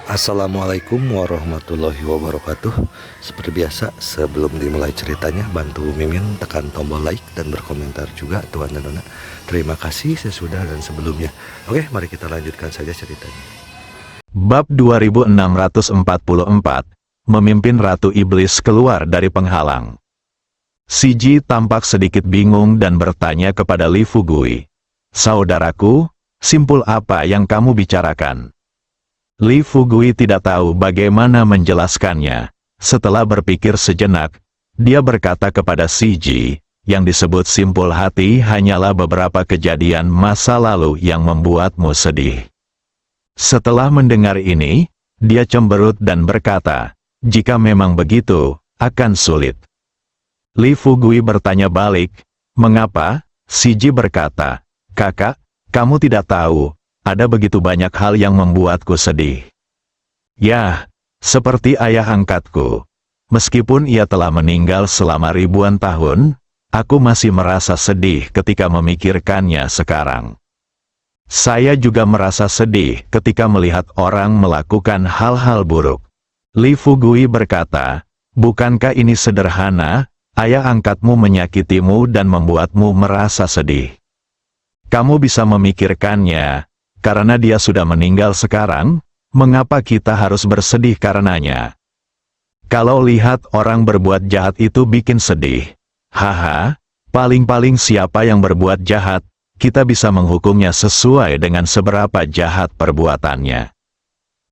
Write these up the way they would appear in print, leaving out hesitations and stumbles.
Assalamualaikum warahmatullahi wabarakatuh. Seperti biasa, sebelum dimulai ceritanya, bantu Mimin tekan tombol like dan berkomentar juga, Tuan dan Nona. Terima kasih sesudah dan sebelumnya. Oke, mari kita lanjutkan saja ceritanya. Bab 2644, Memimpin Ratu Iblis keluar dari penghalang. Siji tampak sedikit bingung dan bertanya kepada Li Fugui. "Saudaraku, simpul apa yang kamu bicarakan?" Li Fugui tidak tahu bagaimana menjelaskannya. Setelah berpikir sejenak, dia berkata kepada Siji, yang disebut simpul hati hanyalah beberapa kejadian masa lalu yang membuatmu sedih. Setelah mendengar ini, dia cemberut dan berkata, "Jika memang begitu, akan sulit." Li Fugui bertanya balik, "Mengapa?" Siji berkata, "Kakak, kamu tidak tahu, ada begitu banyak hal yang membuatku sedih. Ya, seperti ayah angkatku. Meskipun ia telah meninggal selama ribuan tahun, aku masih merasa sedih ketika memikirkannya sekarang. Saya juga merasa sedih ketika melihat orang melakukan hal-hal buruk." Li Fugui berkata, "Bukankah ini sederhana? Ayah angkatmu menyakitimu dan membuatmu merasa sedih. Kamu bisa memikirkannya, karena dia sudah meninggal sekarang, mengapa kita harus bersedih karenanya? Kalau lihat orang berbuat jahat itu bikin sedih. Haha, paling-paling siapa yang berbuat jahat, kita bisa menghukumnya sesuai dengan seberapa jahat perbuatannya.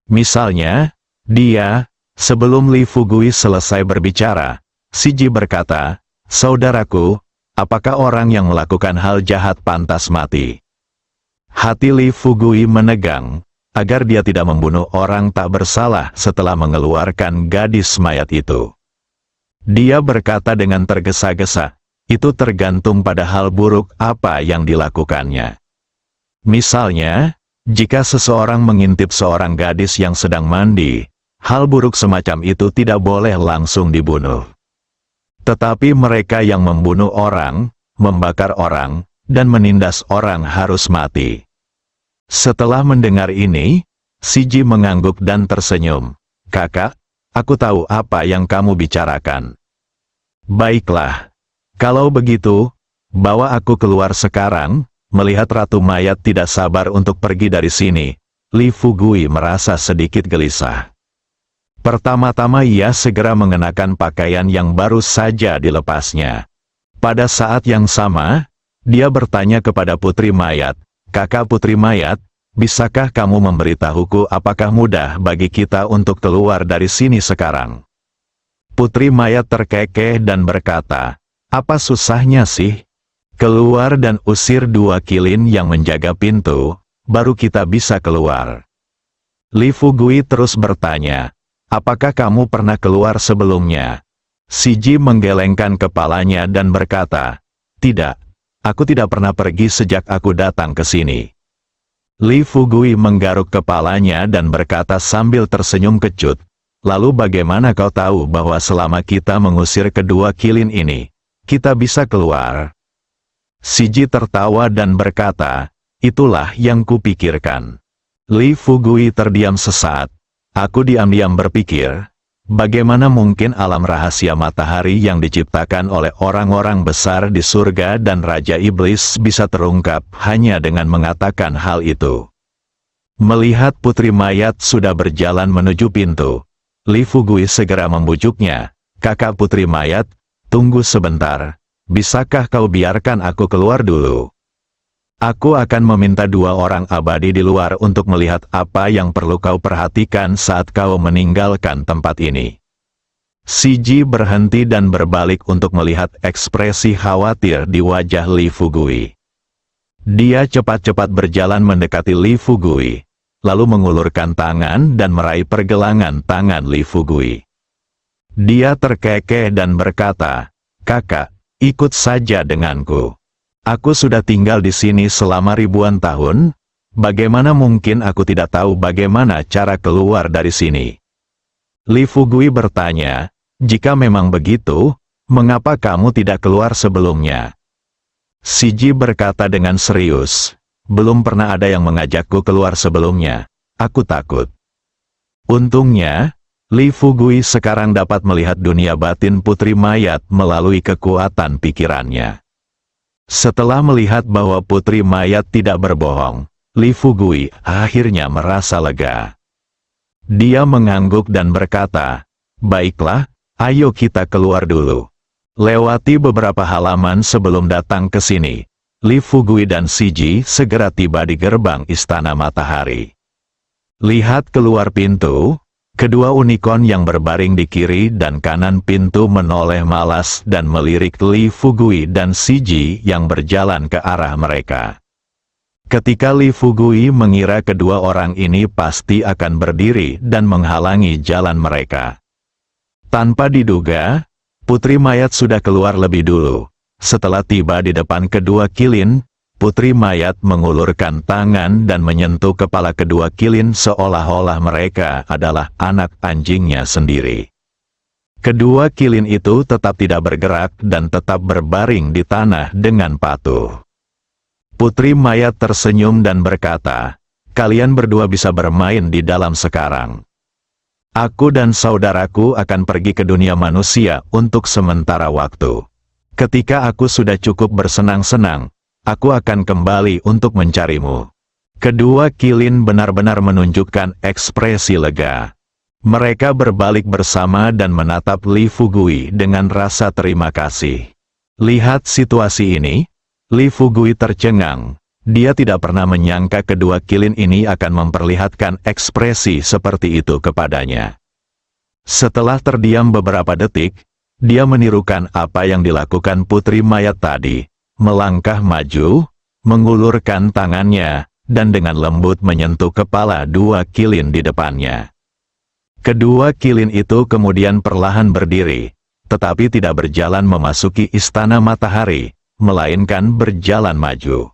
Misalnya, dia." Sebelum Li Fugui selesai berbicara, Siji berkata, "Saudaraku, apakah orang yang melakukan hal jahat pantas mati?" Hati Li Fugui menegang, agar dia tidak membunuh orang tak bersalah setelah mengeluarkan gadis mayat itu. Dia berkata dengan tergesa-gesa, "Itu tergantung pada hal buruk apa yang dilakukannya. Misalnya, jika seseorang mengintip seorang gadis yang sedang mandi, hal buruk semacam itu tidak boleh langsung dibunuh. Tetapi mereka yang membunuh orang, membakar orang, dan menindas orang harus mati." Setelah mendengar ini, Siji mengangguk dan tersenyum. "Kakak, aku tahu apa yang kamu bicarakan. Baiklah. Kalau begitu, bawa aku keluar sekarang." Melihat Ratu Mayat tidak sabar untuk pergi dari sini, Li Fugui merasa sedikit gelisah. Pertama-tama ia segera mengenakan pakaian yang baru saja dilepasnya. Pada saat yang sama, dia bertanya kepada Putri Mayat, "Kakak Putri Mayat, bisakah kamu memberitahuku apakah mudah bagi kita untuk keluar dari sini sekarang?" Putri Mayat terkekeh dan berkata, "Apa susahnya sih? Keluar dan usir dua kilin yang menjaga pintu, baru kita bisa keluar." Li Fugui terus bertanya, "Apakah kamu pernah keluar sebelumnya?" Siji menggelengkan kepalanya dan berkata, "Tidak, aku tidak pernah pergi sejak aku datang ke sini." Li Fugui menggaruk kepalanya dan berkata sambil tersenyum kecut, "Lalu bagaimana kau tahu bahwa selama kita mengusir kedua kilin ini, kita bisa keluar?" Siji tertawa dan berkata, "Itulah yang kupikirkan." Li Fugui terdiam sesaat. Aku diam-diam berpikir, bagaimana mungkin alam rahasia matahari yang diciptakan oleh orang-orang besar di surga dan Raja Iblis bisa terungkap hanya dengan mengatakan hal itu. Melihat Putri Mayat sudah berjalan menuju pintu, Li Fugui segera membujuknya, "Kakak Putri Mayat, tunggu sebentar, bisakah kau biarkan aku keluar dulu? Aku akan meminta dua orang abadi di luar untuk melihat apa yang perlu kau perhatikan saat kau meninggalkan tempat ini." Siji berhenti dan berbalik untuk melihat ekspresi khawatir di wajah Li Fugui. Dia cepat-cepat berjalan mendekati Li Fugui, lalu mengulurkan tangan dan meraih pergelangan tangan Li Fugui. Dia terkekeh dan berkata, "Kakak, ikut saja denganku. Aku sudah tinggal di sini selama ribuan tahun, bagaimana mungkin aku tidak tahu bagaimana cara keluar dari sini?" Li Fugui bertanya, "Jika memang begitu, mengapa kamu tidak keluar sebelumnya?" Siji berkata dengan serius, "Belum pernah ada yang mengajakku keluar sebelumnya. Aku takut." Untungnya, Li Fugui sekarang dapat melihat dunia batin putri mayat melalui kekuatan pikirannya. Setelah melihat bahwa putri mayat tidak berbohong, Li Fugui akhirnya merasa lega. Dia mengangguk dan berkata, "Baiklah, ayo kita keluar dulu." Lewati beberapa halaman sebelum datang ke sini, Li Fugui dan Siji segera tiba di gerbang Istana Matahari. Lihat keluar pintu, kedua unicorn yang berbaring di kiri dan kanan pintu menoleh malas dan melirik Li Fugui dan Siji yang berjalan ke arah mereka. Ketika Li Fugui mengira kedua orang ini pasti akan berdiri dan menghalangi jalan mereka. Tanpa diduga, putri mayat sudah keluar lebih dulu. Setelah tiba di depan kedua kilin, putri mayat mengulurkan tangan dan menyentuh kepala kedua kilin seolah-olah mereka adalah anak anjingnya sendiri. Kedua kilin itu tetap tidak bergerak dan tetap berbaring di tanah dengan patuh. Putri mayat tersenyum dan berkata, "Kalian berdua bisa bermain di dalam sekarang. Aku dan saudaraku akan pergi ke dunia manusia untuk sementara waktu. Ketika aku sudah cukup bersenang-senang, aku akan kembali untuk mencarimu." Kedua kilin benar-benar menunjukkan ekspresi lega. Mereka berbalik bersama dan menatap Li Fugui dengan rasa terima kasih. Lihat situasi ini, Li Fugui tercengang. Dia tidak pernah menyangka kedua kilin ini akan memperlihatkan ekspresi seperti itu kepadanya. Setelah terdiam beberapa detik, dia menirukan apa yang dilakukan putri mayat tadi, melangkah maju, mengulurkan tangannya, dan dengan lembut menyentuh kepala dua kilin di depannya. Kedua kilin itu kemudian perlahan berdiri, tetapi tidak berjalan memasuki Istana Matahari, melainkan berjalan maju.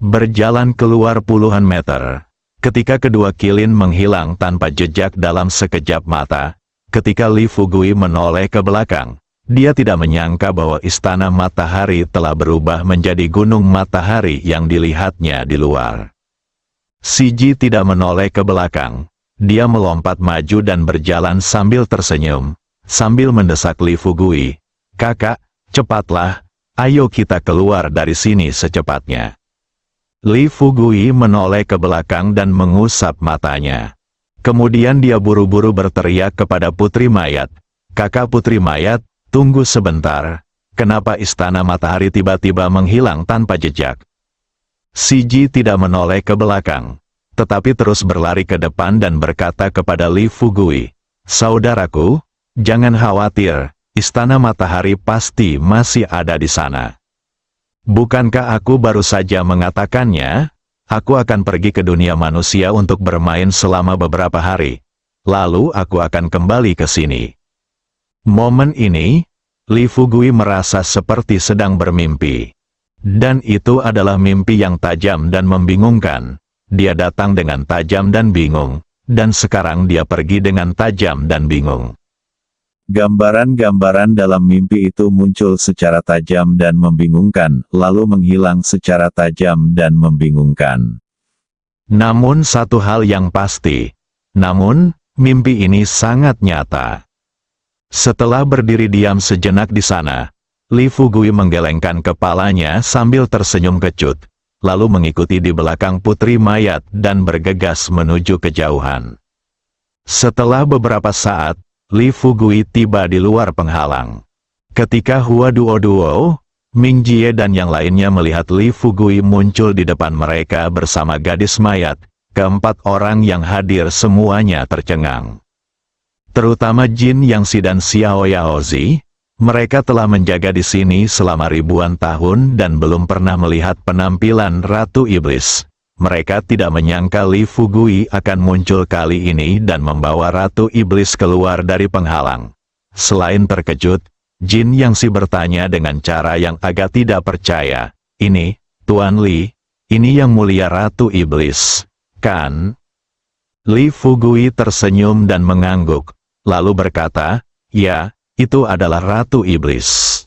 Berjalan keluar puluhan meter. Ketika kedua kilin menghilang tanpa jejak dalam sekejap mata, ketika Li Fugui menoleh ke belakang, dia tidak menyangka bahwa Istana Matahari telah berubah menjadi gunung matahari yang dilihatnya di luar. Siji tidak menoleh ke belakang. Dia melompat maju dan berjalan sambil tersenyum, sambil mendesak Li Fugui, "Kakak, cepatlah, ayo kita keluar dari sini secepatnya." Li Fugui menoleh ke belakang dan mengusap matanya. Kemudian dia buru-buru berteriak kepada putri mayat, "Kakak putri mayat, tunggu sebentar. Kenapa Istana Matahari tiba-tiba menghilang tanpa jejak?" Siji tidak menoleh ke belakang, tetapi terus berlari ke depan dan berkata kepada Li Fugui, "Saudaraku, jangan khawatir, Istana Matahari pasti masih ada di sana. Bukankah aku baru saja mengatakannya? Aku akan pergi ke dunia manusia untuk bermain selama beberapa hari. Lalu aku akan kembali ke sini." Momen ini, Li Fugui merasa seperti sedang bermimpi. Dan itu adalah mimpi yang tajam dan membingungkan. Dia datang dengan tajam dan bingung, dan sekarang dia pergi dengan tajam dan bingung. Gambaran-gambaran dalam mimpi itu muncul secara tajam dan membingungkan, lalu menghilang secara tajam dan membingungkan. Namun satu hal yang pasti, mimpi ini sangat nyata. Setelah berdiri diam sejenak di sana, Li Fugui menggelengkan kepalanya sambil tersenyum kecut, lalu mengikuti di belakang putri mayat dan bergegas menuju kejauhan. Setelah beberapa saat, Li Fugui tiba di luar penghalang. Ketika Hua Duo, Ming Jie dan yang lainnya melihat Li Fugui muncul di depan mereka bersama gadis mayat, keempat orang yang hadir semuanya tercengang. Terutama Jin Yangxi dan Xiao Yaozi, mereka telah menjaga di sini selama ribuan tahun dan belum pernah melihat penampilan Ratu Iblis. Mereka tidak menyangka Li Fugui akan muncul kali ini dan membawa Ratu Iblis keluar dari penghalang. Selain terkejut, Jin Yangxi bertanya dengan cara yang agak tidak percaya, "Ini, Tuan Li, ini yang mulia Ratu Iblis, kan?" Li Fugui tersenyum dan mengangguk, lalu berkata, "Ya, itu adalah Ratu Iblis."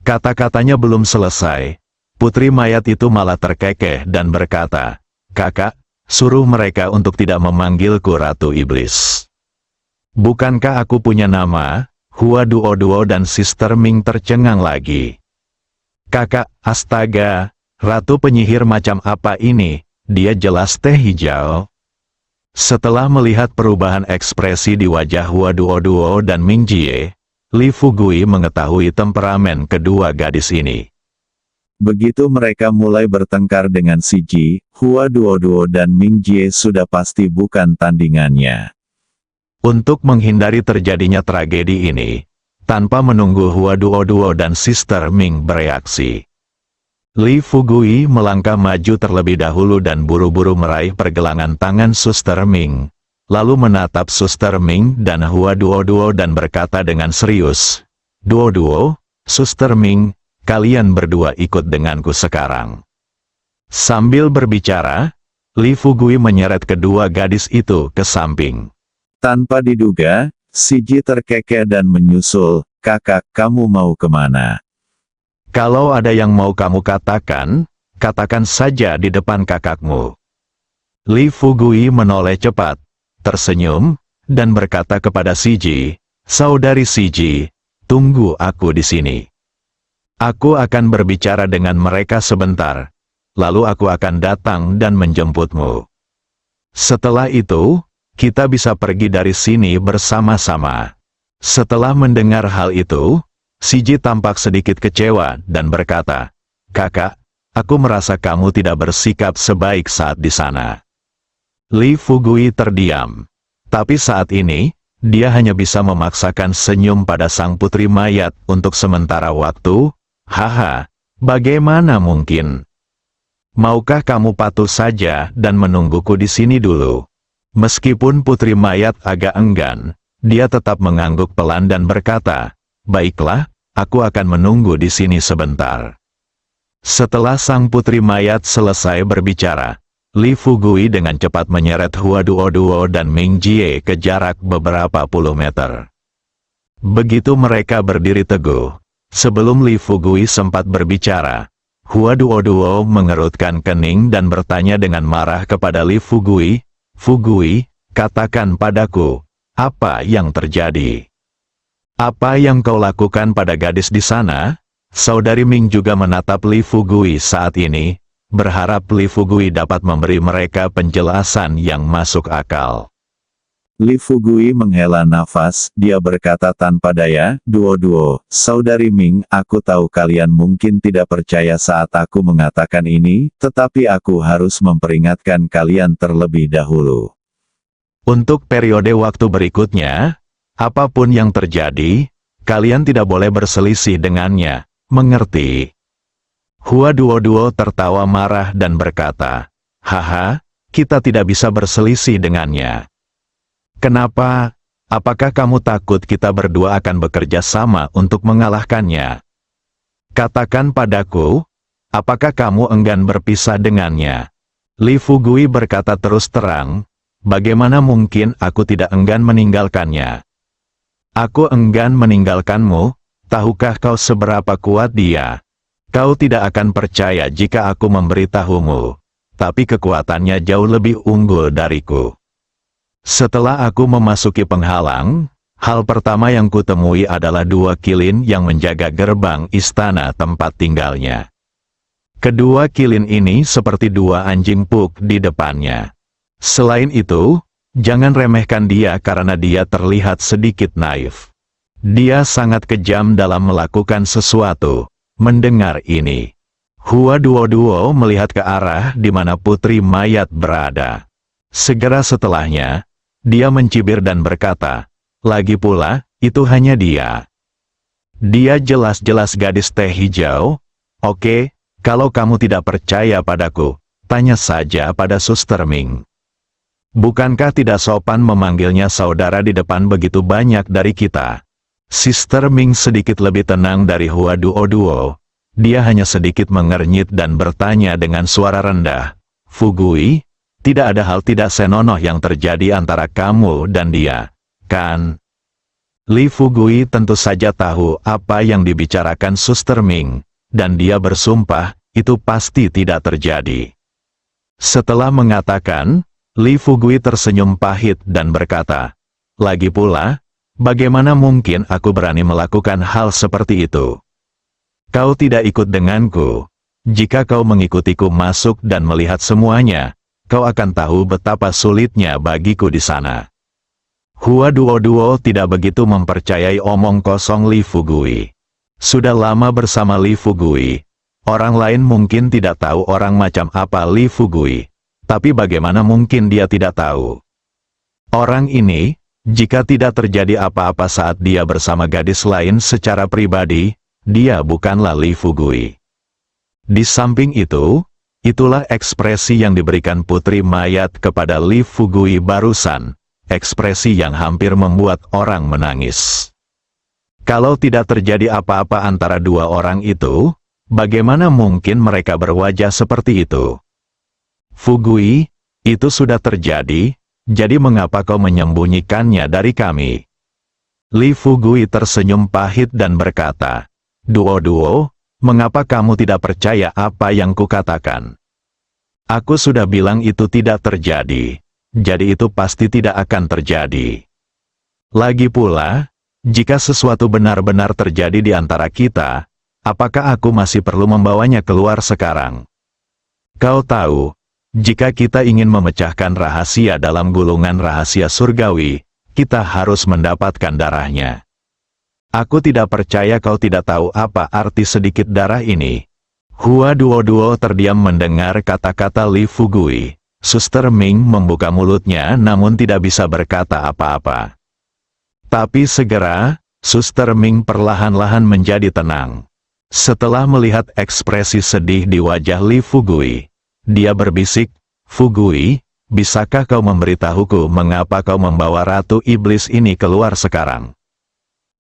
Kata-katanya belum selesai. Putri mayat itu malah terkekeh dan berkata, "Kakak, suruh mereka untuk tidak memanggilku Ratu Iblis. Bukankah aku punya nama? Hua Duo Duo dan Sister Ming tercengang lagi. Kakak, astaga, Ratu penyihir macam apa ini? Dia jelas teh hijau. Setelah melihat perubahan ekspresi di wajah Hua Duo Duo dan Ming Jie, Li Fugui mengetahui temperamen kedua gadis ini. Begitu mereka mulai bertengkar dengan si Ji, Hua Duo Duo dan Ming Jie sudah pasti bukan tandingannya. Untuk menghindari terjadinya tragedi ini, tanpa menunggu Hua Duo Duo dan Sister Ming bereaksi, Li Fugui melangkah maju terlebih dahulu dan buru-buru meraih pergelangan tangan Suster Ming, lalu menatap Suster Ming dan Hua Duo Duo dan berkata dengan serius, "Duo Duo, Suster Ming, kalian berdua ikut denganku sekarang." Sambil berbicara, Li Fugui menyeret kedua gadis itu ke samping. Tanpa diduga, si Ji terkekeh dan menyusul, "Kakak, kamu mau kemana?" Kalau ada yang mau kamu katakan, katakan saja di depan kakakmu. Li Fugui menoleh cepat, tersenyum, dan berkata kepada si Ji, "Saudari si Ji, tunggu aku di sini. Aku akan berbicara dengan mereka sebentar, lalu aku akan datang dan menjemputmu. Setelah itu, kita bisa pergi dari sini bersama-sama." Setelah mendengar hal itu, si Ji tampak sedikit kecewa dan berkata, "Kakak, aku merasa kamu tidak bersikap sebaik saat di sana." Li Fugui terdiam. Tapi saat ini, dia hanya bisa memaksakan senyum pada sang putri mayat untuk sementara waktu. "Haha, bagaimana mungkin? Maukah kamu patuh saja dan menungguku di sini dulu?" Meskipun putri mayat agak enggan, dia tetap mengangguk pelan dan berkata, "Baiklah, aku akan menunggu di sini sebentar." Setelah sang putri mayat selesai berbicara, Li Fugui dengan cepat menyeret Hua Duo Duo dan Ming Jie ke jarak beberapa puluh meter. Begitu mereka berdiri teguh, sebelum Li Fugui sempat berbicara, Hua Duo Duo mengerutkan kening dan bertanya dengan marah kepada Li Fugui, "Fugui, katakan padaku, apa yang terjadi? Apa yang kau lakukan pada gadis di sana?" Saudari Ming juga menatap Li Fugui saat ini, berharap Li Fugui dapat memberi mereka penjelasan yang masuk akal. Li Fugui menghela nafas, dia berkata tanpa daya, "Duo Duo, Saudari Ming, aku tahu kalian mungkin tidak percaya saat aku mengatakan ini, tetapi aku harus memperingatkan kalian terlebih dahulu. Untuk periode waktu berikutnya, apapun yang terjadi, kalian tidak boleh berselisih dengannya, mengerti?" Hua Duo Duo tertawa marah dan berkata, "Haha, kita tidak bisa berselisih dengannya. Kenapa? Apakah kamu takut kita berdua akan bekerja sama untuk mengalahkannya? Katakan padaku, apakah kamu enggan berpisah dengannya?" Li Fugui berkata terus terang, "Bagaimana mungkin aku tidak enggan meninggalkannya? Aku enggan meninggalkanmu, tahukah kau seberapa kuat dia? Kau tidak akan percaya jika aku memberitahumu, tapi kekuatannya jauh lebih unggul dariku. Setelah aku memasuki penghalang, hal pertama yang kutemui adalah dua kilin yang menjaga gerbang istana tempat tinggalnya. Kedua kilin ini seperti dua anjing pug di depannya. Selain itu, jangan remehkan dia karena dia terlihat sedikit naif. Dia sangat kejam dalam melakukan sesuatu." Mendengar ini, Hua Duo Duo melihat ke arah di mana putri mayat berada. Segera setelahnya, dia mencibir dan berkata, "Lagi pula, itu hanya dia. Dia jelas-jelas gadis teh hijau. Oke, kalau kamu tidak percaya padaku, tanya saja pada Suster Ming. Bukankah tidak sopan memanggilnya saudara di depan begitu banyak dari kita?" Sister Ming sedikit lebih tenang dari Hua Duo Duo. Dia hanya sedikit mengernyit dan bertanya dengan suara rendah, "Fugui, tidak ada hal tidak senonoh yang terjadi antara kamu dan dia, kan?" Li Fugui tentu saja tahu apa yang dibicarakan Suster Ming, dan dia bersumpah, itu pasti tidak terjadi. Setelah mengatakan, Li Fugui tersenyum pahit dan berkata, "Lagi pula, bagaimana mungkin aku berani melakukan hal seperti itu? Kau tidak ikut denganku. Jika kau mengikutiku masuk dan melihat semuanya, kau akan tahu betapa sulitnya bagiku di sana." Hua Duo tidak begitu mempercayai omong kosong Li Fugui. Sudah lama bersama Li Fugui. Orang lain mungkin tidak tahu orang macam apa Li Fugui. Tapi bagaimana mungkin dia tidak tahu? Orang ini, jika tidak terjadi apa-apa saat dia bersama gadis lain secara pribadi, dia bukanlah Li Fugui. Di samping itu, itulah ekspresi yang diberikan putri mayat kepada Li Fugui barusan, ekspresi yang hampir membuat orang menangis. Kalau tidak terjadi apa-apa antara dua orang itu, bagaimana mungkin mereka berwajah seperti itu? Fugui, itu sudah terjadi, jadi mengapa kau menyembunyikannya dari kami? Li Fugui tersenyum pahit dan berkata, Duo, mengapa kamu tidak percaya apa yang kukatakan? Aku sudah bilang itu tidak terjadi, jadi itu pasti tidak akan terjadi. Lagi pula, jika sesuatu benar-benar terjadi di antara kita, apakah aku masih perlu membawanya keluar sekarang? Kau tahu, jika kita ingin memecahkan rahasia dalam gulungan rahasia surgawi, kita harus mendapatkan darahnya. Aku tidak percaya kau tidak tahu apa arti sedikit darah ini. Hua Duo terdiam mendengar kata-kata Li Fugui. Suster Ming membuka mulutnya namun tidak bisa berkata apa-apa. Tapi segera, Suster Ming perlahan-lahan menjadi tenang. Setelah melihat ekspresi sedih di wajah Li Fugui, dia berbisik, Fugui, bisakah kau memberitahuku mengapa kau membawa Ratu Iblis ini keluar sekarang?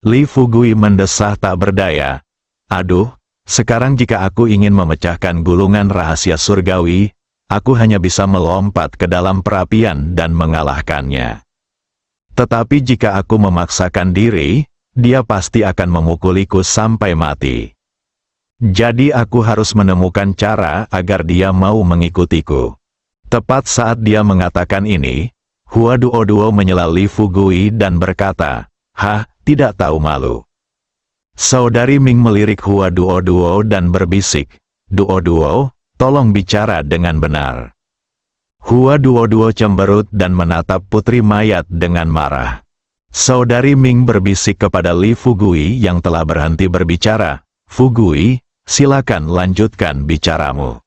Li Fugui mendesah tak berdaya. Aduh, sekarang jika aku ingin memecahkan gulungan rahasia surgawi, aku hanya bisa melompat ke dalam perapian dan mengalahkannya. Tetapi jika aku memaksakan diri, dia pasti akan memukuliku sampai mati. Jadi aku harus menemukan cara agar dia mau mengikutiku. Tepat saat dia mengatakan ini, Hua Duo menyela Li Fugui dan berkata, "Hah, tidak tahu malu." Saudari Ming melirik Hua Duo dan berbisik, Duo, tolong bicara dengan benar." Hua Duo cemberut dan menatap putri mayat dengan marah. Saudari Ming berbisik kepada Li Fugui yang telah berhenti berbicara, "Fugui, silakan lanjutkan bicaramu."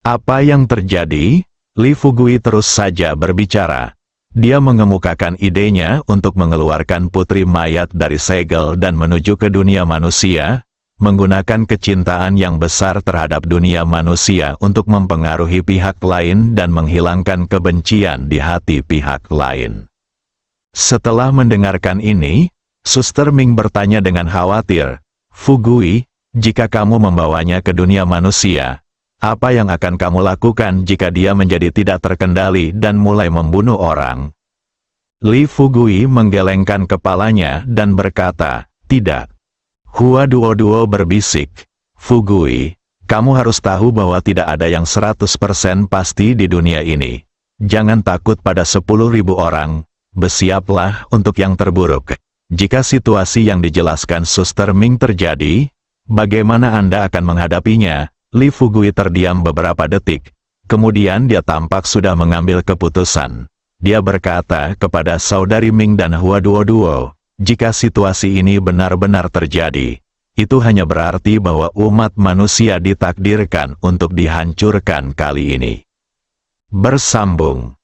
Apa yang terjadi? Li Fugui terus saja berbicara. Dia mengemukakan idenya untuk mengeluarkan putri mayat dari segel dan menuju ke dunia manusia, menggunakan kecintaan yang besar terhadap dunia manusia untuk mempengaruhi pihak lain dan menghilangkan kebencian di hati pihak lain. Setelah mendengarkan ini, Suster Ming bertanya dengan khawatir, "Fugui, jika kamu membawanya ke dunia manusia, apa yang akan kamu lakukan jika dia menjadi tidak terkendali dan mulai membunuh orang?" Li Fugui menggelengkan kepalanya dan berkata, "Tidak." Hua Duo berbisik, "Fugui, kamu harus tahu bahwa tidak ada yang 100% pasti di dunia ini. Jangan takut pada 10.000 orang, bersiaplah untuk yang terburuk. Jika situasi yang dijelaskan Suster Ming terjadi, bagaimana Anda akan menghadapinya?" Li Fugui terdiam beberapa detik, kemudian dia tampak sudah mengambil keputusan. Dia berkata kepada Saudari Ming dan Hua Duo, "Jika situasi ini benar-benar terjadi, itu hanya berarti bahwa umat manusia ditakdirkan untuk dihancurkan kali ini." Bersambung.